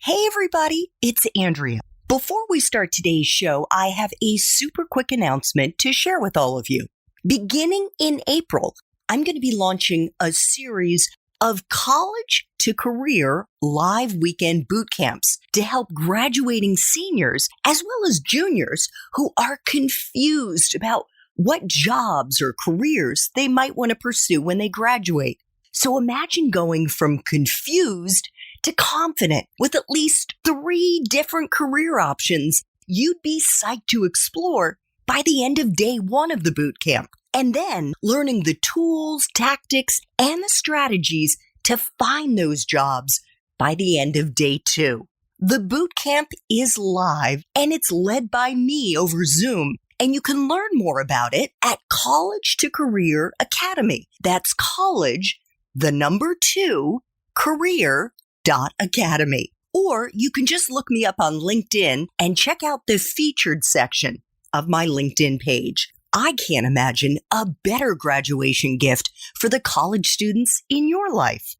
Hey everybody, it's Andrea. Before we start today's show, I have a super quick announcement to share with all of you. Beginning in April, I'm going to be launching a series of college to career live weekend boot camps to help graduating seniors as well as juniors who are confused about what jobs or careers they might want to pursue when they graduate. So imagine going from confused to confident with at least 3 different career options you'd be psyched to explore by the end of day 1 of the boot camp. And then learning the tools, tactics, and the strategies to find those jobs by the end of day 2. The boot camp is live and it's led by me over Zoom. And you can learn more about it at College to Career Academy. That's college, the number 2, career.academy. Or you can just look me up on LinkedIn and check out the featured section of my LinkedIn page. I can't imagine a better graduation gift for the college students in your life.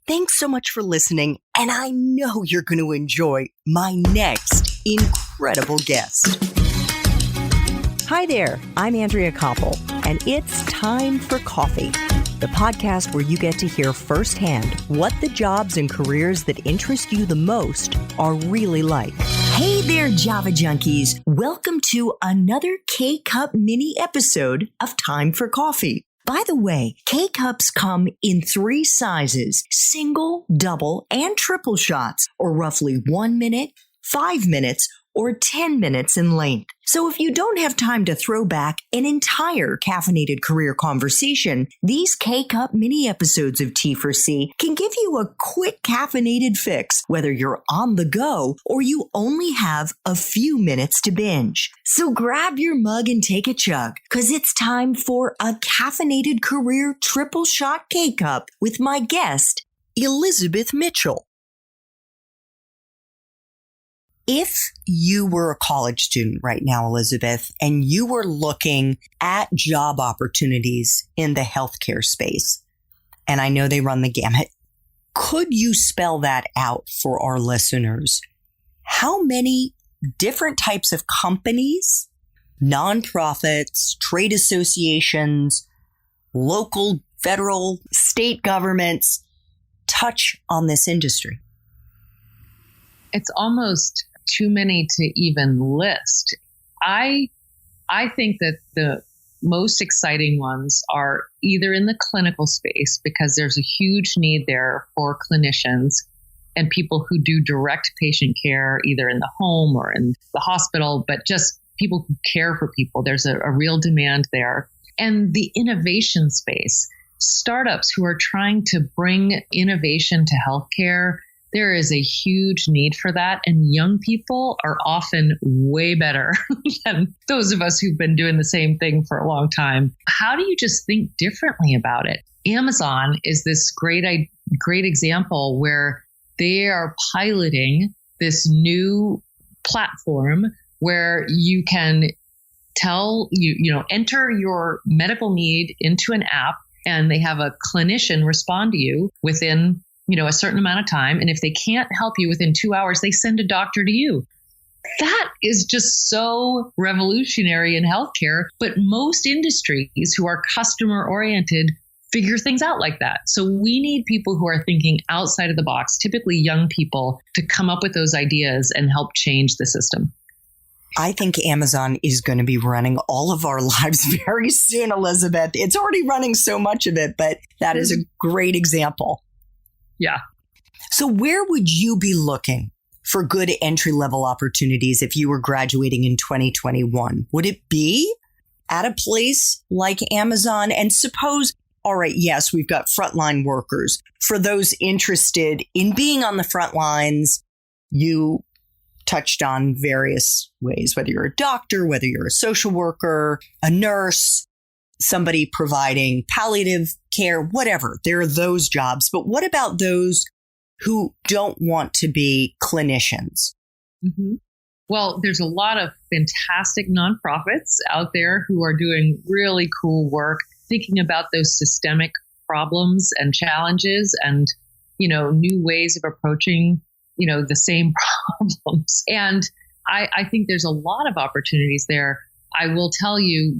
Thanks so much for listening, and I know you're going to enjoy my next incredible guest. Hi there, I'm Andrea Koppel, and it's time for coffee, the podcast where you get to hear firsthand what the jobs and careers that interest you the most are really like. Hey there, Java junkies. Welcome to another K-Cup mini episode of Time for Coffee. By the way, K-Cups come in 3 sizes, single, double, and triple shots, or roughly 1 minute, 5 minutes, or 10 minutes in length. So if you don't have time to throw back an entire caffeinated career conversation, these K-Cup mini episodes of T4C can give you a quick caffeinated fix, whether you're on the go or you only have a few minutes to binge. So grab your mug and take a chug, because it's time for a caffeinated career triple shot K-Cup with my guest, Elizabeth Mitchell. If you were a college student right now, Elizabeth, and you were looking at job opportunities in the healthcare space, and I know they run the gamut, could you spell that out for our listeners? How many different types of companies, nonprofits, trade associations, local, federal, state governments touch on this industry? It's almost too many to even list. I think that the most exciting ones are either in the clinical space, because there's a huge need there for clinicians and people who do direct patient care, either in the home or in the hospital, but just people who care for people. There's a real demand there. And the innovation space, startups who are trying to bring innovation to healthcare. There is a huge need for that. And young people are often way better than those of us who've been doing the same thing for a long time. How do you just think differently about it? Amazon is this great example where they are piloting this new platform where you can enter your medical need into an app, and they have a clinician respond to you within a certain amount of time. And if they can't help you within 2 hours, they send a doctor to you. That is just so revolutionary in healthcare. But most industries who are customer oriented figure things out like that. So we need people who are thinking outside of the box, typically young people, to come up with those ideas and help change the system. I think Amazon is going to be running all of our lives very soon, Elizabeth. It's already running so much of it, but that is a great example. Yeah. So where would you be looking for good entry-level opportunities if you were graduating in 2021? Would it be at a place like Amazon? And suppose, all right, yes, we've got frontline workers. For those interested in being on the front lines, you touched on various ways, whether you're a doctor, whether you're a social worker, a nurse, somebody providing palliative care, whatever. There are those jobs. But what about those who don't want to be clinicians? Mm-hmm. Well, there's a lot of fantastic nonprofits out there who are doing really cool work, thinking about those systemic problems and challenges and, new ways of approaching, the same problems. And I think there's a lot of opportunities there. I will tell you,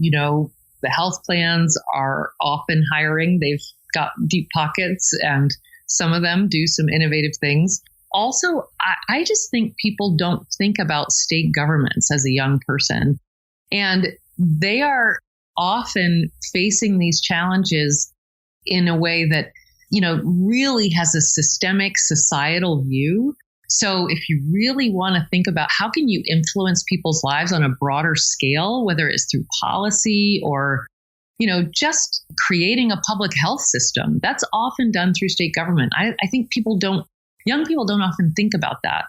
the health plans are often hiring. They've got deep pockets, and some of them do some innovative things. Also, I just think people don't think about state governments as a young person. And they are often facing these challenges in a way that, really has a systemic societal view. So if you really want to think about how can you influence people's lives on a broader scale, whether it's through policy or, just creating a public health system, that's often done through state government. I think young people don't often think about that.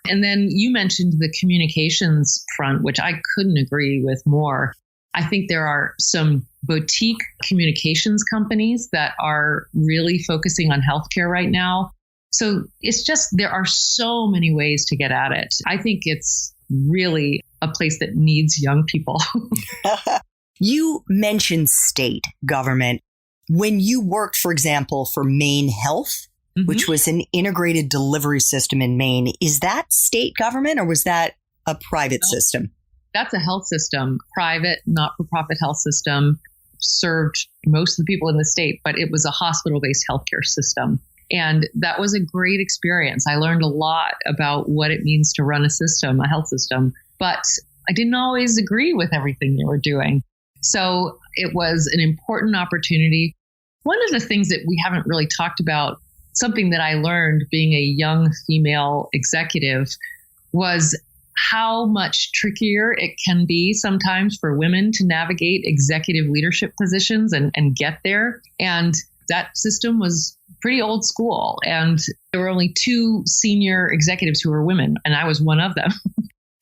And then you mentioned the communications front, which I couldn't agree with more. I think there are some boutique communications companies that are really focusing on healthcare right now. So it's just, there are so many ways to get at it. I think it's really a place that needs young people. You mentioned state government. When you worked, for example, for Maine Health, which was an integrated delivery system in Maine, is that state government or was that a private system? That's a health system, private, not-for-profit health system, served most of the people in the state, but it was a hospital-based healthcare system. And that was a great experience. I learned a lot about what it means to run a health system, but I didn't always agree with everything they were doing. So it was an important opportunity. One of the things that we haven't really talked about, something that I learned being a young female executive, was how much trickier it can be sometimes for women to navigate executive leadership positions and get there. And that system was pretty old school. And there were only 2 senior executives who were women, and I was one of them.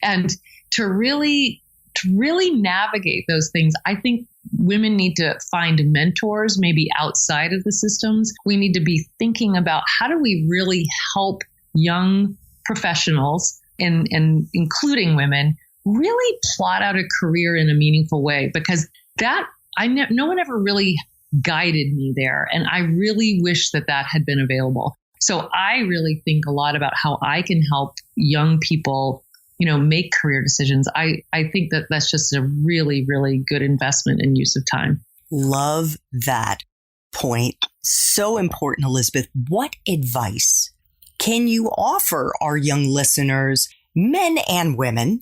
And to really navigate those things, I think women need to find mentors, maybe outside of the systems. We need to be thinking about how do we really help young professionals, and including women, really plot out a career in a meaningful way, because no one ever really guided me there. And I really wish that had been available. So I really think a lot about how I can help young people, make career decisions. I think that's just a really, really good investment and use of time. Love that point. So important, Elizabeth. What advice can you offer our young listeners, men and women,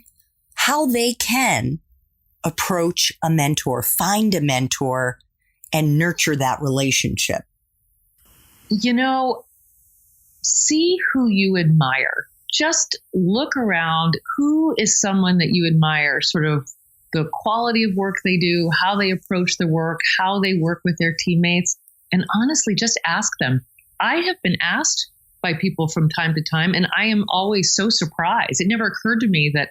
how they can approach a mentor, find a mentor, and nurture that relationship? See who you admire. Just look around. Who is someone that you admire? Sort of the quality of work they do, how they approach the work, how they work with their teammates, and honestly, just ask them. I have been asked by people from time to time, and I am always so surprised. It never occurred to me that,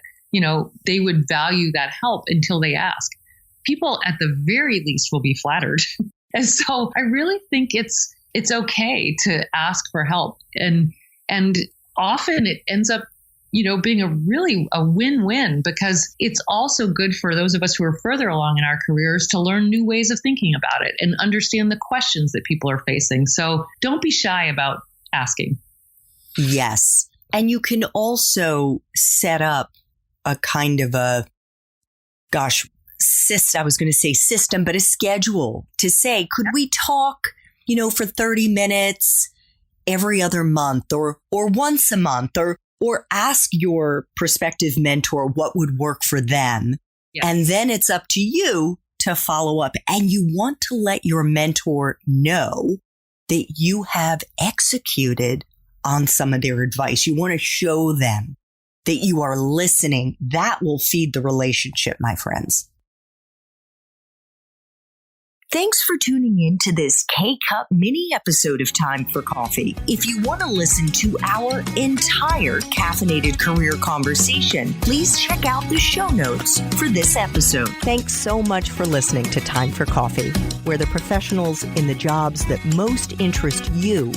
they would value that help until they ask. People at the very least will be flattered. And so I really think it's okay to ask for help. And often it ends up, being a win-win, because it's also good for those of us who are further along in our careers to learn new ways of thinking about it and understand the questions that people are facing. So don't be shy about asking. Yes. And you can also set up a kind of I was going to say system, but a schedule to say, could we talk, for 30 minutes every other month or once a month, or ask your prospective mentor what would work for them. Yes. And then it's up to you to follow up. And you want to let your mentor know that you have executed on some of their advice. You want to show them that you are listening. That will feed the relationship, my friends. Thanks for tuning in to this K-Cup mini episode of Time for Coffee. If you want to listen to our entire caffeinated career conversation, please check out the show notes for this episode. Thanks so much for listening to Time for Coffee, where the professionals in the jobs that most interest you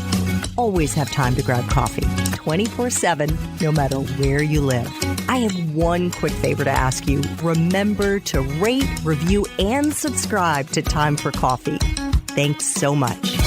always have time to grab coffee 24/7, no matter where you live. I have one quick favor to ask you. Remember to rate, review, and subscribe to Time for Coffee. Thanks so much.